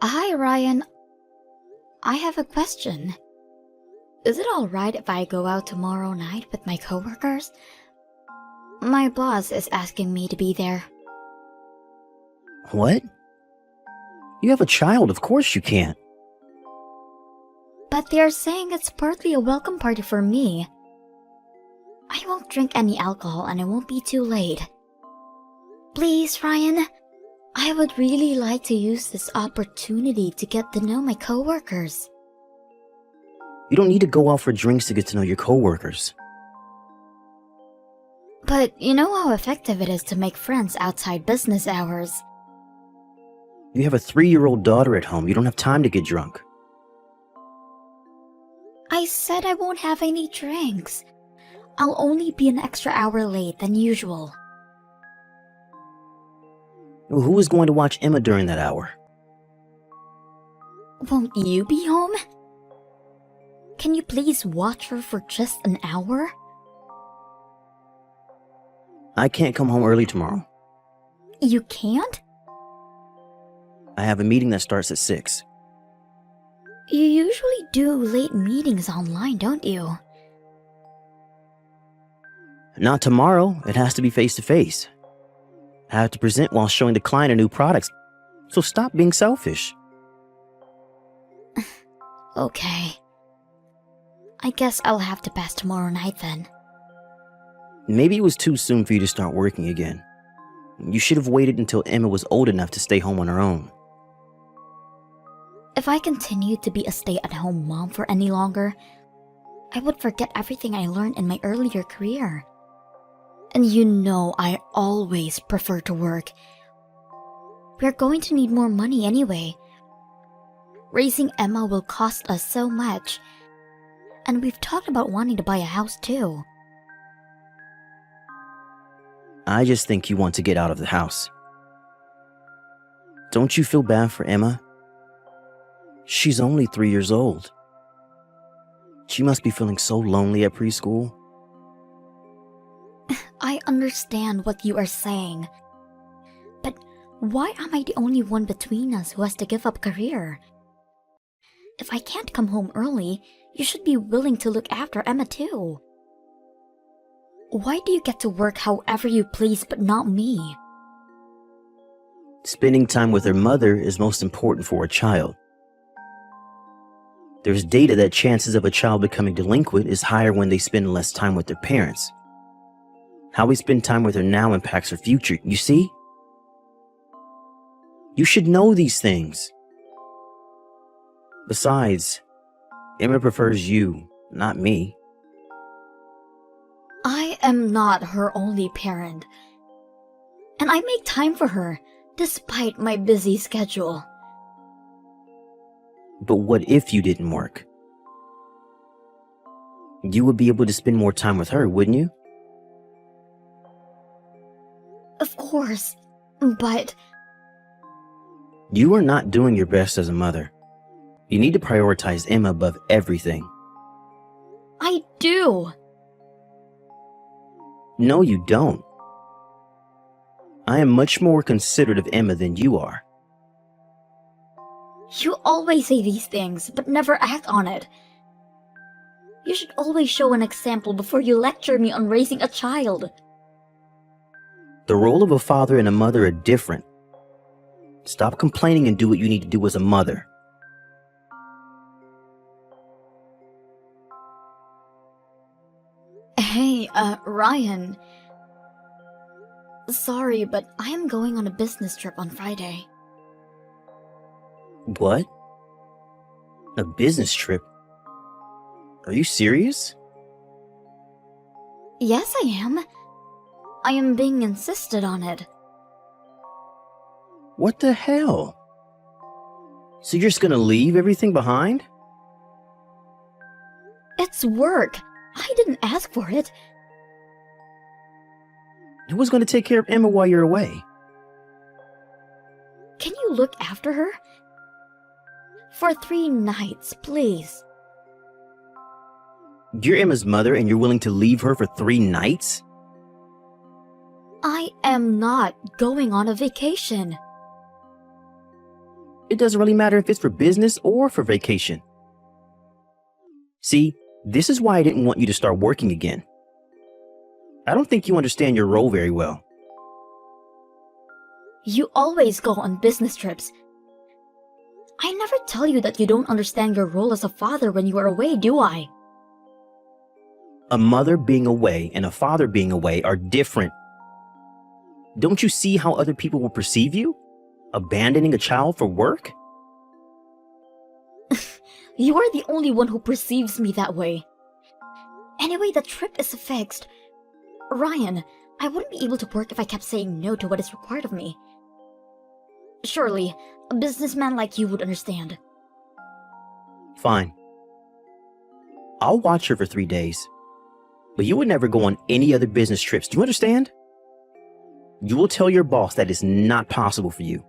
Hi, Ryan. I have a question. Is it alright if I go out tomorrow night with my coworkers? My boss is asking me to be there. What? You have a child, of course you can't. But they're saying it's partly a welcome party for me. I won't drink any alcohol and it won't be too late. Please, Ryan. I would really like to use this opportunity to get to know my coworkers. You don't need to go out for drinks to get to know your coworkers. But you know how effective it is to make friends outside business hours. You have a 3-year-old daughter at home. You don't have time to get drunk. I said I won't have any drinks. I'll only be an extra hour late than usual. Who is going to watch Emma during that hour? Won't you be home? Can you please watch her for just an hour? I can't come home early tomorrow. You can't? I have a meeting that starts at 6. You usually do late meetings online, don't you? Not tomorrow. It has to be face-to-face. I have to present while showing the client a new product. So stop being selfish. Okay. I guess I'll have to pass tomorrow night then. Maybe it was too soon for you to start working again. You should have waited until Emma was old enough to stay home on her own. If I continued to be a stay-at-home mom for any longer, I would forget everything I learned in my earlier career. And you know I always prefer to work. We're going to need more money anyway. Raising Emma will cost us so much. And we've talked about wanting to buy a house too. I just think you want to get out of the house. Don't you feel bad for Emma? She's only 3 years old. She must be feeling so lonely at preschool. I understand what you are saying. But why am I the only one between us who has to give up career? If I can't come home early, you should be willing to look after Emma too. Why do you get to work however you please but not me? Spending time with her mother is most important for a child. There's data that chances of a child becoming delinquent is higher when they spend less time with their parents. How we spend time with her now impacts her future, you see? You should know these things. Besides, Emma prefers you, not me. I am not her only parent. And I make time for her, despite my busy schedule. But what if you didn't work? You would be able to spend more time with her, wouldn't you? Of course, but... You are not doing your best as a mother. You need to prioritize Emma above everything. I do! No, you don't. I am much more considerate of Emma than you are. You always say these things, but never act on it. You should always show an example before you lecture me on raising a child. The role of a father and a mother are different. Stop complaining and do what you need to do as a mother. Hey, Ryan. Sorry, but I am going on a business trip on Friday. What? A business trip? Are you serious? Yes, I am. I am being insisted on it. What the hell? So you're just gonna leave everything behind? It's work. I didn't ask for it. Who's gonna take care of Emma while you're away? Can you look after her? For 3 nights, please. You're Emma's mother and you're willing to leave her for 3 nights? I am not going on a vacation. it doesn't really matter if it's for business or for vacation. See, this is why I didn't want you to start working again. I don't think you understand your role very well. You always go on business trips. I never tell you that you don't understand your role as a father when you are away, do I? A mother being away and a father being away are different. Don't you see how other people will perceive you? Abandoning a child for work? You are the only one who perceives me that way. Anyway, the trip is fixed. Ryan, I wouldn't be able to work if I kept saying no to what is required of me. Surely, a businessman like you would understand. Fine. I'll watch her for 3 days. But you would never go on any other business trips, do you understand? You will tell your boss that it's not possible for you.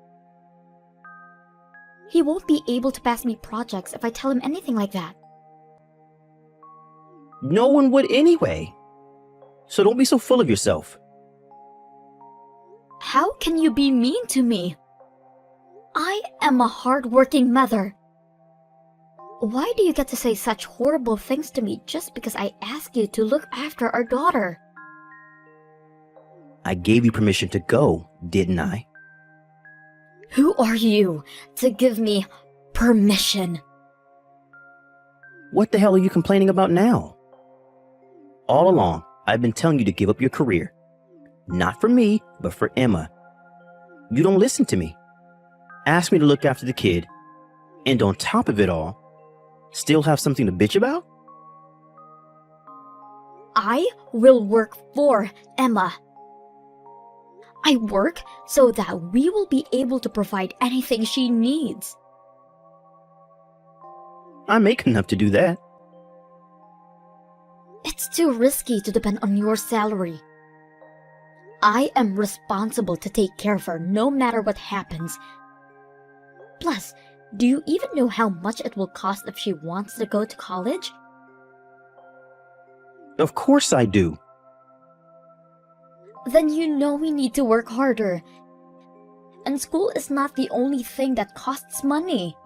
He won't be able to pass me projects if I tell him anything like that. No one would anyway. So don't be so full of yourself. How can you be mean to me? I am a hard-working mother. Why do you get to say such horrible things to me just because I ask you to look after our daughter? I gave you permission to go, didn't I? Who are you to give me permission? What the hell are you complaining about now? All along, I've been telling you to give up your career. Not for me, but for Emma. You don't listen to me. Ask me to look after the kid, and on top of it all, still have something to bitch about? I will work for Emma. I work so that we will be able to provide anything she needs. I make enough to do that. It's too risky to depend on your salary. I am responsible to take care of her no matter what happens. Plus, do you even know how much it will cost if she wants to go to college? Of course I do. Then you know we need to work harder. And school is not the only thing that costs money.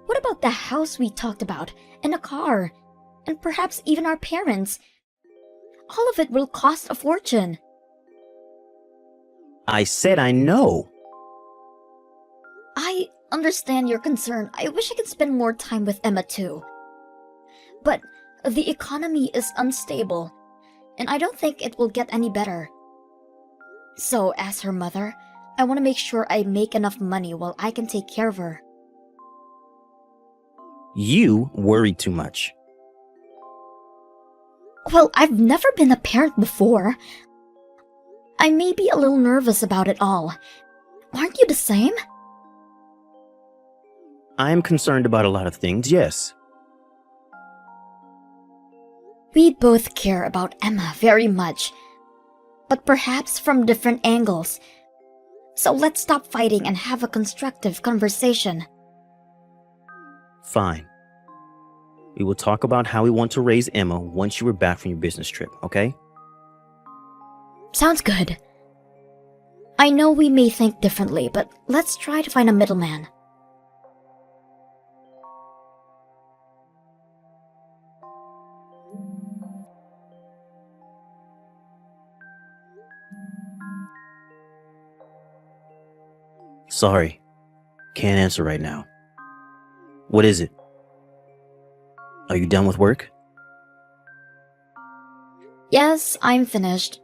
What about the house we talked about, and a car, and perhaps even our parents? All of it will cost a fortune. I said I know. I understand your concern. I wish I could spend more time with Emma too. But the economy is unstable, and I don't think it will get any better. So, as her mother, I want to make sure I make enough money while I can take care of her. You worry too much. Well, I've never been a parent before. I may be a little nervous about it all. Aren't you the same? I am concerned about a lot of things, yes. We both care about Emma very much, but perhaps from different angles. So let's stop fighting and have a constructive conversation. Fine. We will talk about how we want to raise Emma once you are back from your business trip, okay? Sounds good. I know we may think differently, but let's try to find a middleman. Sorry. Can't answer right now. What is it? Are you done with work? Yes, I'm finished.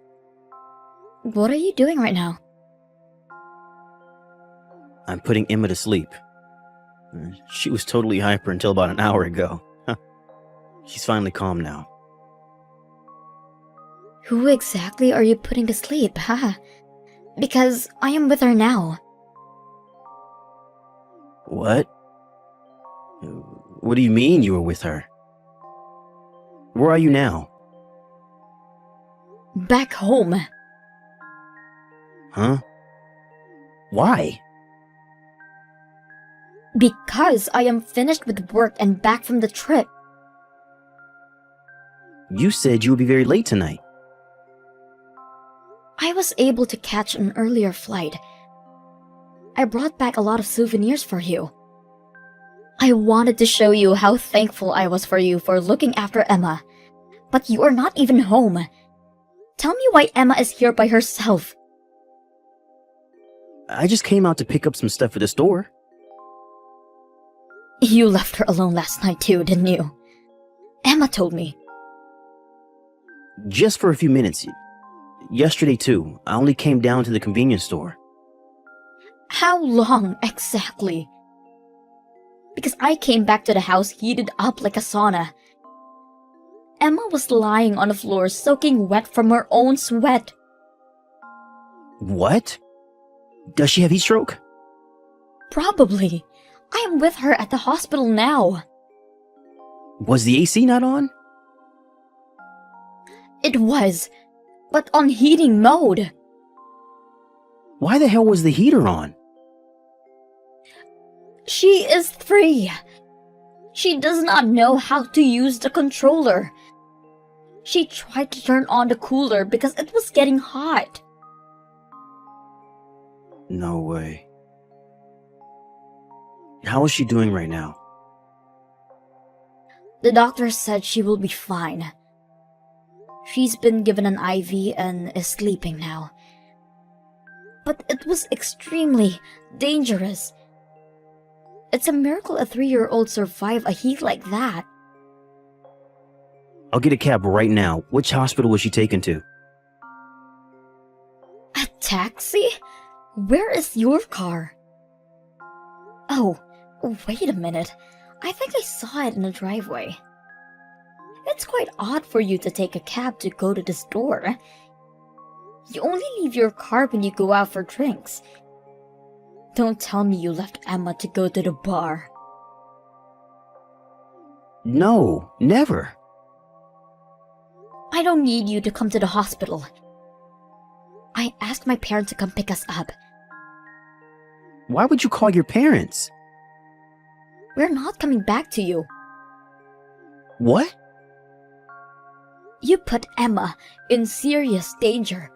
What are you doing right now? I'm putting Emma to sleep. She was totally hyper until about an hour ago. She's finally calm now. Who exactly are you putting to sleep, huh? Because I am with her now. What? What do you mean you were with her? Where are you now? Back home. Huh? Why? Because I am finished with work and back from the trip. You said you would be very late tonight. I was able to catch an earlier flight. I brought back a lot of souvenirs for you. I wanted to show you how thankful I was for you for looking after Emma, but you are not even home. Tell me why Emma is here by herself. I just came out to pick up some stuff at the store. You left her alone last night too, didn't you? Emma told me. Just for a few minutes. Yesterday too, I only came down to the convenience store. How long exactly? Because I came back to the house heated up like a sauna. Emma was lying on the floor soaking wet from her own sweat. What? Does she have heat stroke? Probably. I am with her at the hospital now. Was the AC not on? It was, but on heating mode. Why the hell was the heater on? She is 3. She does not know how to use the controller. She tried to turn on the cooler because it was getting hot. No way. How is she doing right now? The doctor said she will be fine. She's been given an IV and is sleeping now. But it was extremely dangerous. It's a miracle a 3-year-old survived a heat like that. I'll get a cab right now. Which hospital was she taken to? A taxi? Where is your car? Oh, wait a minute. I think I saw it in the driveway. It's quite odd for you to take a cab to go to the store. You only leave your car when you go out for drinks. Don't tell me you left Emma to go to the bar. No, never. I don't need you to come to the hospital. I asked my parents to come pick us up. Why would you call your parents? We're not coming back to you. What? You put Emma in serious danger.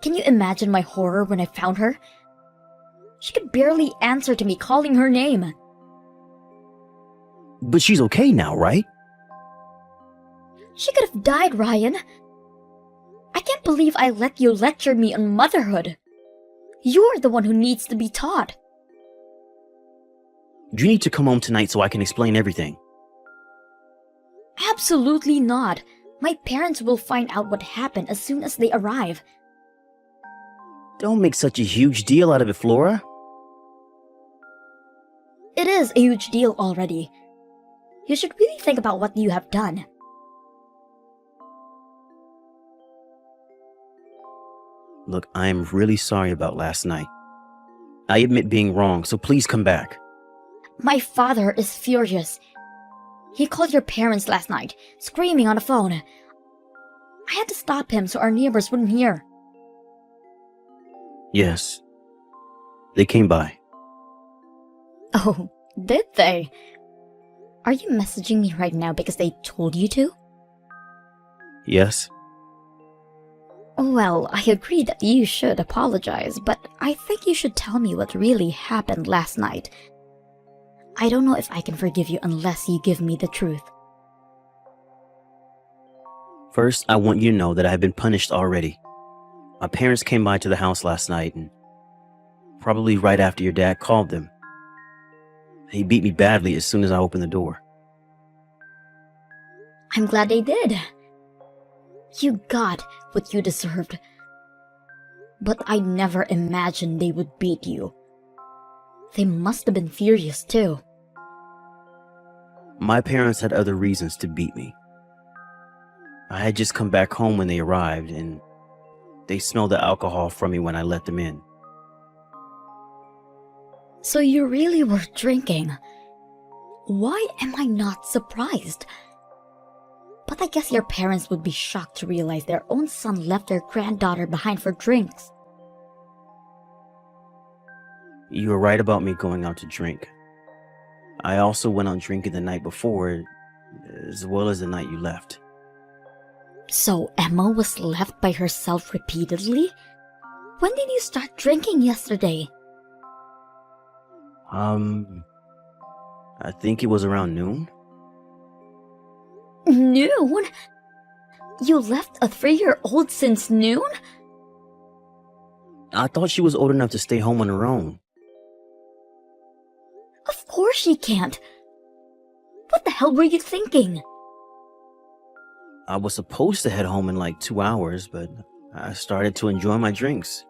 Can you imagine my horror when I found her? She could barely answer to me calling her name. But she's okay now, right? She could have died, Ryan. I can't believe I let you lecture me on motherhood. You're the one who needs to be taught. You need to come home tonight so I can explain everything. Absolutely not. My parents will find out what happened as soon as they arrive. Don't make such a huge deal out of it, Flora. It is a huge deal already. You should really think about what you have done. Look, I am really sorry about last night. I admit being wrong, so please come back. My father is furious. He called your parents last night, screaming on the phone. I had to stop him so our neighbors wouldn't hear. Yes. They came by. Oh, did they? Are you messaging me right now because they told you to? Yes. Well, I agree that you should apologize, but I think you should tell me what really happened last night. I don't know if I can forgive you unless you give me the truth. First, I want you to know that I have been punished already. My parents came by to the house last night, and probably right after your dad called them. He beat me badly as soon as I opened the door. I'm glad they did. You got what you deserved. But I never imagined they would beat you. They must have been furious too. My parents had other reasons to beat me. I had just come back home when they arrived, and they smelled the alcohol from me when I let them in. So you really were drinking. Why am I not surprised? But I guess your parents would be shocked to realize their own son left their granddaughter behind for drinks. You were right about me going out to drink. I also went out drinking the night before, as well as the night you left. So Emma was left by herself repeatedly? When did you start drinking yesterday? I think it was around noon. Noon? You left a 3-year-old since noon? I thought she was old enough to stay home on her own. Of course she can't. What the hell were you thinking? I was supposed to head home in like 2 hours, but I started to enjoy my drinks.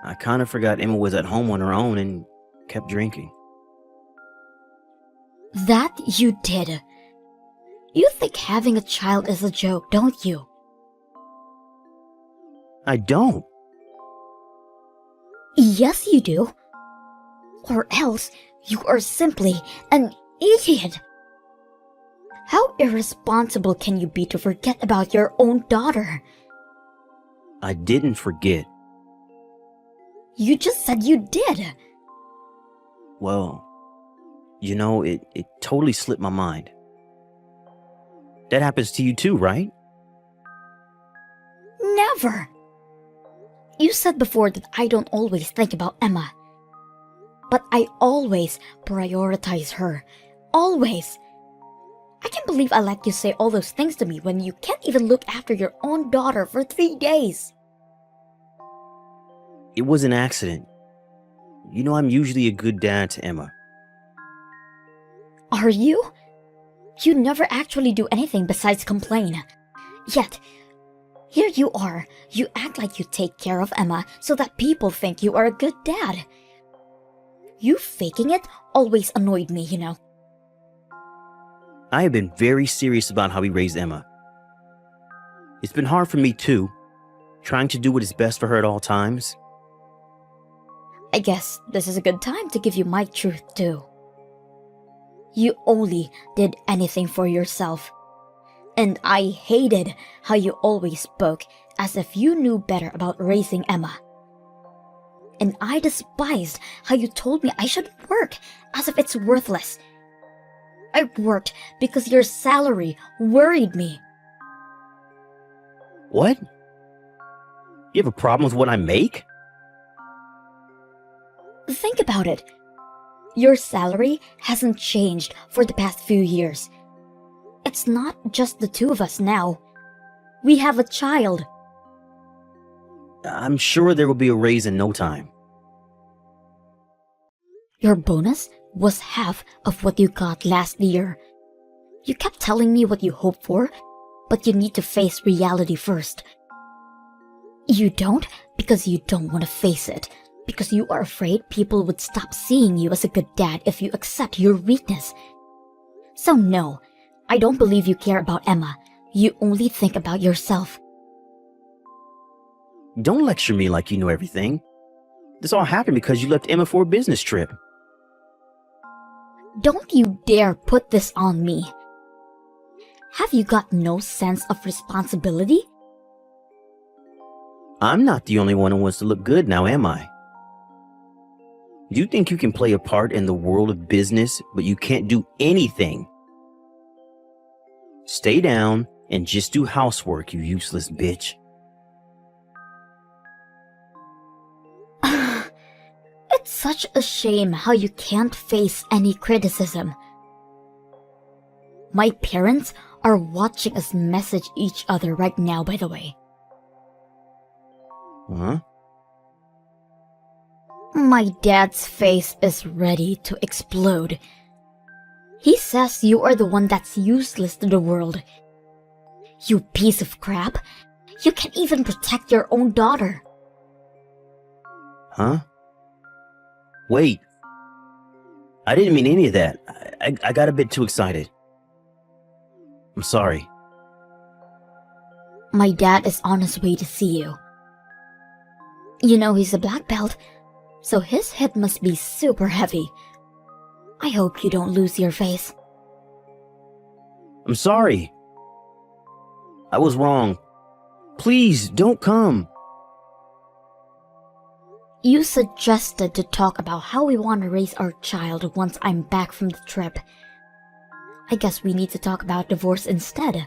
I kind of forgot Emma was at home on her own and kept drinking. That you did. You think having a child is a joke, don't you? I don't. Yes, you do. Or else you are simply an idiot. How irresponsible can you be to forget about your own daughter? I didn't forget. You just said you did. Well, it totally slipped my mind. That happens to you too, right? Never. You said before that I don't always think about Emma. But I always prioritize her. Always. I can't believe I let you say all those things to me when you can't even look after your own daughter for 3 days. It was an accident. You know I'm usually a good dad to Emma. Are you? You never actually do anything besides complain. Yet, here you are. You act like you take care of Emma so that people think you are a good dad. You faking it always annoyed me, you know. I have been very serious about how we raised Emma. It's been hard for me too, trying to do what is best for her at all times. I guess this is a good time to give you my truth too. You only did anything for yourself. And I hated how you always spoke as if you knew better about raising Emma. And I despised how you told me I should work as if it's worthless. I worked because your salary worried me. What? You have a problem with what I make? Think about it. Your salary hasn't changed for the past few years. It's not just the two of us now. We have a child. I'm sure there will be a raise in no time. Your bonus was half of what you got last year. You kept telling me what you hoped for, but you need to face reality first. You don't because you don't want to face it, because you are afraid people would stop seeing you as a good dad if you accept your weakness. So no, I don't believe you care about Emma. You only think about yourself. Don't lecture me like you know everything. This all happened because you left Emma for a business trip. Don't you dare put this on me. Have you got no sense of responsibility? I'm not the only one who wants to look good now, am I? You think you can play a part in the world of business, but you can't do anything. Stay down and just do housework, you useless bitch. It's such a shame how you can't face any criticism. My parents are watching us message each other right now, by the way. Huh? My dad's face is ready to explode. He says you are the one that's useless to the world. You piece of crap. You can't even protect your own daughter. Huh? Wait. I didn't mean any of that. I got a bit too excited. I'm sorry. My dad is on his way to see you. You know he's a black belt, so his hit must be super heavy. I hope you don't lose your face. I'm sorry. I was wrong. Please, don't come. You suggested to talk about how we want to raise our child once I'm back from the trip. I guess we need to talk about divorce instead.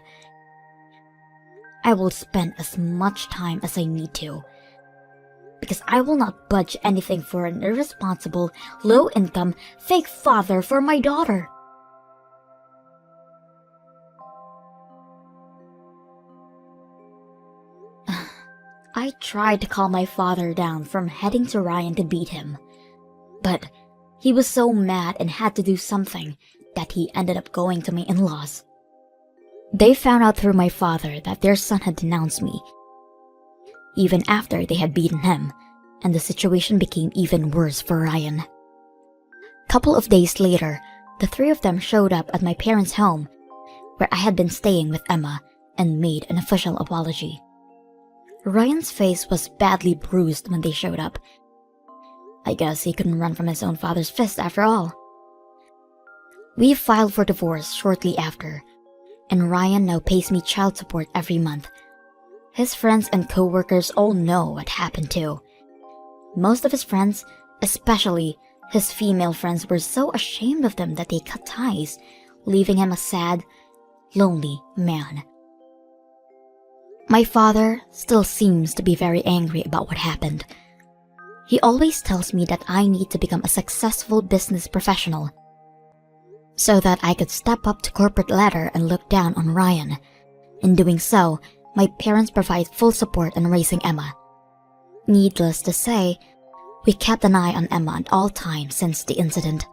I will spend as much time as I need to. because I will not budge anything for an irresponsible, low-income, fake father for my daughter. I tried to calm my father down from heading to Ryan to beat him, but he was so mad and had to do something that he ended up going to my in-laws. They found out through my father that their son had denounced me, even after they had beaten him, and the situation became even worse for Ryan. Couple of days later, the three of them showed up at my parents' home, where I had been staying with Emma, and made an official apology. Ryan's face was badly bruised when they showed up. I guess he couldn't run from his own father's fist after all. We filed for divorce shortly after, and Ryan now pays me child support every month. His friends and co-workers all know what happened too. Most of his friends, especially his female friends, were so ashamed of them that they cut ties, leaving him a sad, lonely man. My father still seems to be very angry about what happened. He always tells me that I need to become a successful business professional so that I could step up to corporate ladder and look down on Ryan. In doing so, my parents provide full support in raising Emma. Needless to say, we kept an eye on Emma at all times since the incident.